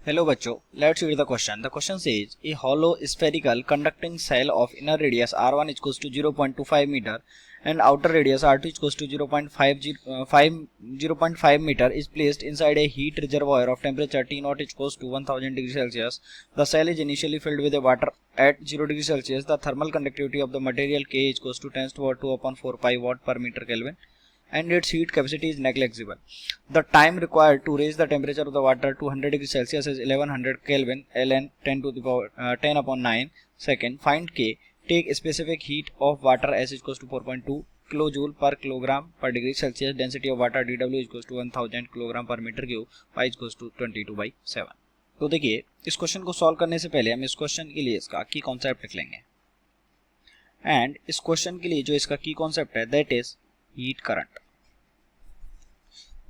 Hello बच्चों, let's read the question. The question says a hollow spherical conducting cell of inner radius r1 is equals to 0.25 meter and outer radius r2 is equals to 0.5 meter is placed inside a heat reservoir of temperature T naught is equals to 1000 degrees Celsius. The cell is initially filled with a water at 0 degrees Celsius. The thermal conductivity of the material K is equals to 10 to the power 2 upon 4 pi watt per meter Kelvin and its heat capacity is negligible. The time required to raise the temperature of the water to 100 degrees Celsius is 1100 Kelvin ln 10 to the power 10 upon 9 second. Find K. Take specific heat of water S is equals to 4.2 kilojoule per kilogram per degree Celsius. Density of water dW is equals to 1000 kilogram per metre cube y is equals to 22/7. तो देखिए इस question को solve करने से पहले हम इस question के लिए इसका की कॉन्सेप्ट लिख लेंगे एंड इस क्वेश्चन के लिए जो इसका की कॉन्सेप्ट है that is heat current.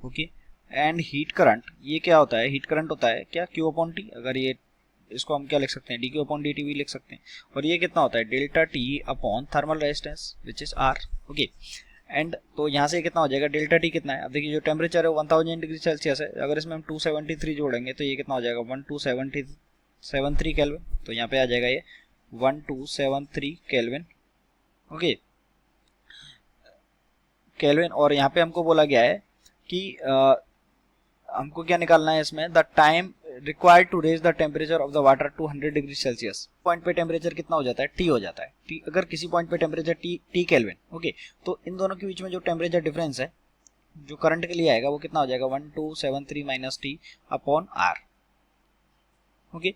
Okay and heat current ये क्या होता है? हीट करंट होता है क्या Q अपॉन टी. अगर ये इसको हम क्या लिख सकते हैं dQ अपॉन dt भी लिख सकते हैं. और ये कितना होता है delta T upon thermal resistance which is R. Okay and तो यहाँ से कितना हो जाएगा डेल्टा T कितना है? अब देखिए जो टेम्परेचर है 1000 डिग्री सेल्सियस है. अगर इसमें हम 273 जोड़ेंगे तो ये कितना हो जाएगा 1273 केल्विन. तो यहाँ पे आ जाएगा ये 1273 केल्विन. Okay kelvin. और यहाँ पे हमको बोला गया है कि हमको क्या निकालना है इसमें the time required to raise the temperature of the water to 100 degree Celsius. Point पे टेम्परेचर कितना हो जाता है? टी हो जाता है. टी अगर किसी पॉइंट पे टेम्परेचर टी केल्विन. ओके तो इन दोनों के बीच में जो टेम्परेचर डिफरेंस है जो करंट के लिए आएगा वो कितना हो जाएगा 1273 minus T upon R. Okay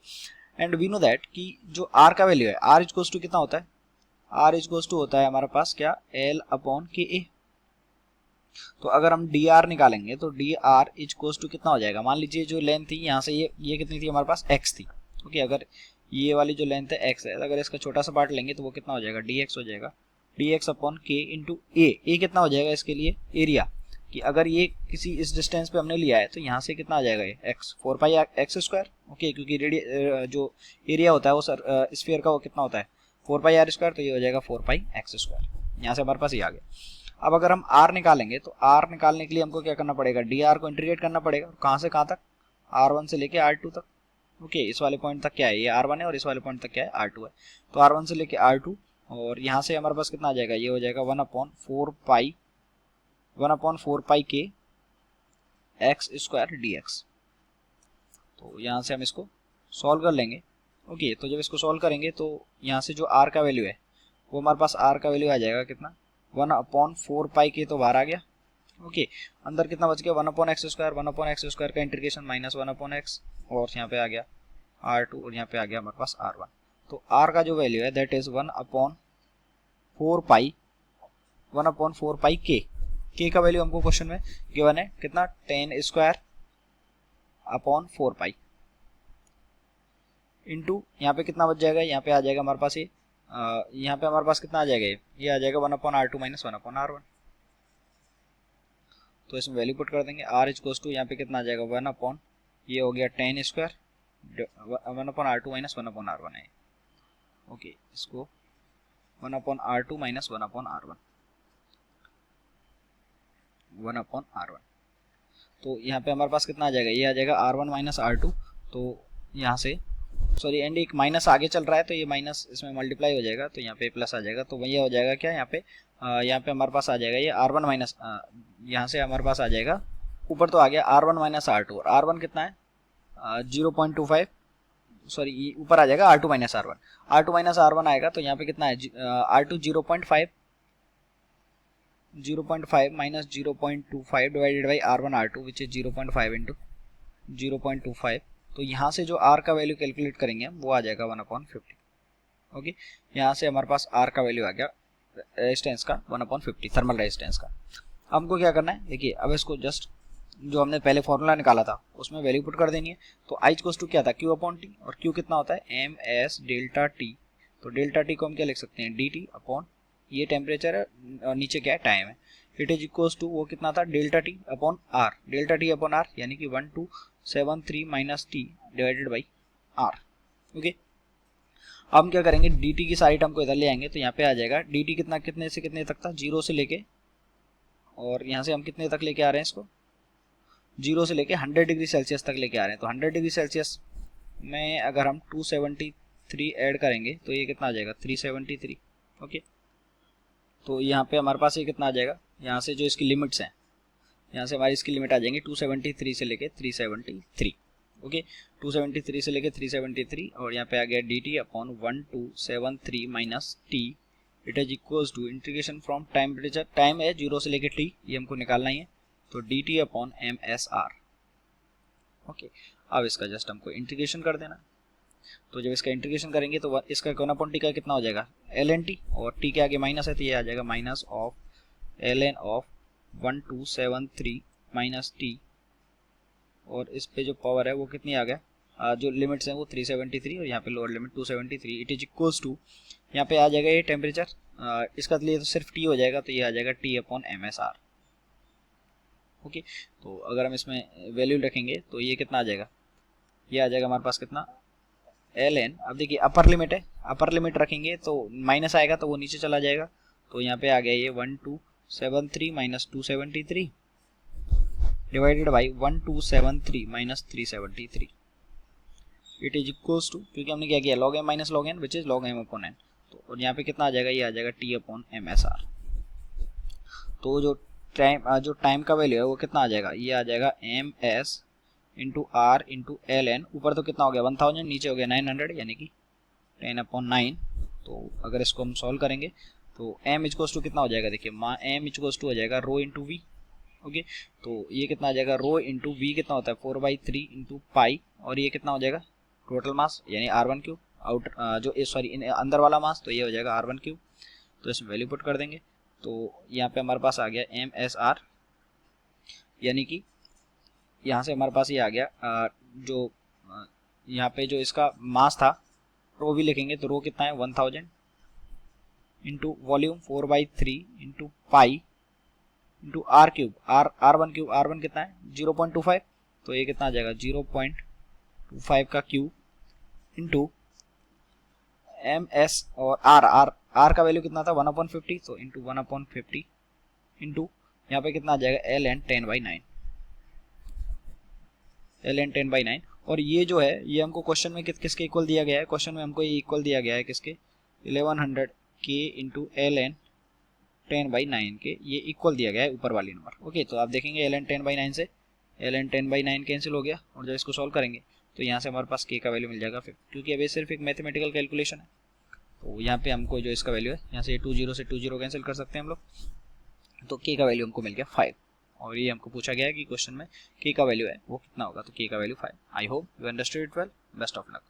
and we know that कि जो आर का वैल्यू है आर इक्वल्स टू कितना होता है? आर इक्वल्स टू होता है हमारे पास क्या एल अपॉन के ए. तो अगर हम डी आर निकालेंगे तो D R is goes to कितना हो जाएगा? मान लीजिए जो लेंथ थी यहाँ से ये कितनी थी हमारे पास x थी. ओके अगर ये वाली जो लेंथ है x है अगर इसका छोटा सा पार्ट लेंगे तो वो कितना हो जाएगा dx हो जाएगा. dx अपॉन के इंटू ए कितना हो जाएगा इसके लिए एरिया कि अगर ये किसी इस डिस्टेंस पे हमने लिया है तो यहाँ से कितना आ जाएगा ये x 4 पाई एक्स स्क्वायर. ओके क्योंकि जो एरिया होता है वो सर स्फीयर का वो कितना होता है 4 पाई आर स्क्वायर. तो ये हो जाएगा 4 पाई एक्स स्क्वायर. यहाँ से हमारे पास ये आ गया. अब अगर हम r निकालेंगे तो r निकालने के लिए हमको क्या करना पड़ेगा dr को इंटीग्रेट करना पड़ेगा. कहाँ से कहाँ तक? r1 से लेके r2 तक. ओके इस वाले पॉइंट तक क्या है ये r1 है और इस वाले पॉइंट तक क्या है r2 है. तो r1 से लेके r2 और यहाँ से हमारे पास कितना आ जाएगा ये हो जाएगा 1/4 पाई के एक्स स्क्वायर dx. तो यहाँ से हम इसको सॉल्व कर लेंगे. ओके तो जब इसको सॉल्व करेंगे तो यहाँ से जो r का वैल्यू है वो हमारे पास r का वैल्यू आ जाएगा कितना 1/4 पाई के तो बाहर आ गया. ओके अंदर कितना बच गया 1/x स्क्वायर का इंटीग्रेशन माइनस 1/x और यहाँ पे आ गया r2 और यहाँ पे आ गया हमारे पास r1. तो r का जो वैल्यू है दैट इज 1/4 पाई k का वैल्यू हमको क्वेश्चन में गिवन है कितना 10 स्क्वायर अपॉन 4 पाई इंटू यहाँ पे कितना बच जाएगा यहाँ पे आ जाएगा हमारे पास ये यहाँ पे हमारे पास कितना आ जाएगा ये आ जाएगा 1/r2 माइनस 1/r1. तो इसमें वैल्यू पुट कर देंगे r इक्वल्स टू यहाँ पे कितना आ जाएगा 1 ये हो गया 10 स्क्वायर 1/r2 माइनस 1/r1 है. ओके इसको 1/r2 माइनस 1/r1 तो यहाँ पे हमारे पास कितना आ जाएगा ये आ जाएगा r1 माइनस r2. तो यहाँ से सॉरी एंड एक माइनस आगे चल रहा है तो ये माइनस इसमें मल्टीप्लाई हो जाएगा तो यहाँ पे प्लस आ जाएगा. तो वही हो जाएगा क्या यहाँ पे हमारे पास आ जाएगा ये r1 माइनस यहाँ से हमारे पास आ जाएगा ऊपर तो आ गया r1 माइनस r2 और r1 कितना है 0.25 सॉरी ऊपर आ जाएगा r2 माइनस r1 आएगा. तो यहाँ पे कितना है r2 0.5 minus 0.25 divided by r1 r2 which is 0.5 into 0.25. तो यहाँ से जो r का वैल्यू कैलकुलेट करेंगे हम वो आ जाएगा 1/50. ओके यहाँ से हमारे पास r का वैल्यू आ गया रेजिस्टेंस का 1/50 थर्मल रेजिस्टेंस का. हमको क्या करना है देखिए अब इसको जस्ट जो हमने पहले फॉर्मूला निकाला था उसमें वैल्यू पुट कर देनी है. तो i इक्वल्स टू क्या था q अपॉन टी और q कितना होता है ms डेल्टा टी. तो डेल्टा टी को हम क्या लिख सकते हैं dt अपॉन ये टेम्परेचर है और नीचे क्या है टाइम है. इट इज इक्वल्स टू वो कितना था डेल्टा टी अपॉन r यानी कि 1273 minus T divided by r. Okay अब हम क्या करेंगे dt की सारी टर्म को इधर ले आएंगे तो यहाँ पे आ जाएगा dt कितना कितने से कितने तक था 0 से लेके और यहाँ से हम कितने तक लेके आ रहे हैं इसको 0 से लेके 100 डिग्री सेल्सियस तक लेके आ रहे हैं. तो 100 डिग्री सेल्सियस में अगर हम 273 ऐड करेंगे तो ये कितना आ जाएगा 373। ओके, तो यहाँ पे हमारे पास ये कितना आ जाएगा, यहाँ से जो इसकी लिमिट्स हैं, यहाँ से हमारी इसकी लिमिट आ जाएंगी 273 से लेके 373। ओके, 273 से लेके 373 और यहाँ पे आ गया dt upon 1273 minus T, it is equals to integration from temperature, time है 0 से लेके t, ये हमको निकालना ही है, तो dt अपॉन MSR। ओके, अब इसका जस्ट हमको इंटीग्रेशन कर देना। तो जब इसका इंटीग्रेशन करेंगे तो इसका 1/t का कितना हो जाएगा ln t, और t के आगे माइनस है तो ये आ जाएगा minus of ln of 1273 minus t, और इस पे जो पावर है वो कितनी आ गया, जो लिमिट्स हैं वो 373 और यहाँ पे lower limit 273, it is equals to, यहाँ पे आ जाएगा ये टेम्परेचर, इसका लिए तो सिर्फ t हो जाएगा, तो ये आ जाएगा t अपॉन MSR। ओके, तो अगर हम इसमें वैल्यू रखेंगे तो ये कितना आ जाएगा, ये आ जाएगा हमारे पास कितना ln, अब देखिए अपर लिमिट है, अपर लिमिट रखेंगे तो माइनस आएगा तो वो नीचे चला जाएगा, तो यहाँ पे आ गया ये 1273 minus 273 divided by 1273 minus 373, it is equals to, क्योंकि हमने क्या किया log m minus log n which is log m upon n, तो और यहाँ पे कितना आ जाएगा, ये आ जाएगा t अपॉन MSR। तो जो टाइम का वैल्यू है वो कितना आ जाएगा, ये आ जाएगा MS into R into LN, ऊपर तो कितना हो गया 1000, नीचे हो गया 900 यानी कि 10 अपॉन 9। तो अगर इसको हम सॉल्व करेंगे तो m इक्वल्स टू कितना हो जाएगा, देखिए m इक्वल्स टू हो जाएगा रो इंटू वी। ओके, तो ये कितना आ जाएगा रो इंटू वी कितना होता है 4/3 इंटू पाई, और ये कितना हो जाएगा टोटल मास यानी R1 क्यूब, आउट जो सॉरी अंदर वाला मास, तो ये हो जाएगा R1 क्यूब। तो इसमें वैल्यू पुट कर देंगे तो यहाँ पे हमारे पास आ गया MSR, यानी कि यहाँ से हमारे पास ये आ गया जो यहाँ पे जो इसका मास था, रो भी लिखेंगे तो रो कितना है 1000 into volume 4/3 into pi into R cube, R1 cube, R1 कितना है 0.25, तो ये कितना आ जाएगा 0.25 का क्यूब इंटू MS और R का वैल्यू कितना था 1/50, तो इंटू 1/50 इंटू यहाँ पे कितना आ जाएगा ln 10/9, ln 10/9। और ये जो है ये हमको क्वेश्चन में किसके इक्वल दिया गया है, क्वेश्चन में हमको ये इक्वल दिया गया है किसके 1100 k इंटू ln 10/9 के, ये इक्वल दिया गया है ऊपर वाली नंबर। ओके, तो आप देखेंगे ln 10/9 से ln 10/9 कैंसिल हो गया, और जब इसको सॉल्व करेंगे तो यहाँ से हमारे पास k का वैल्यू मिल जाएगा 5, क्योंकि अब ये सिर्फ एक मैथमेटिकल कैलकुलेशन है। तो यहाँ पे हमको जो इसका वैल्यू है, यहाँ से 20 से 20 कैंसिल कर सकते हैं हम लोग, तो k का वैल्यू हमको मिल गया 5, और ये हमको पूछा गया है कि क्वेश्चन में k का वैल्यू है वो कितना होगा, तो k का value 5। I hope you understood it well, best of luck.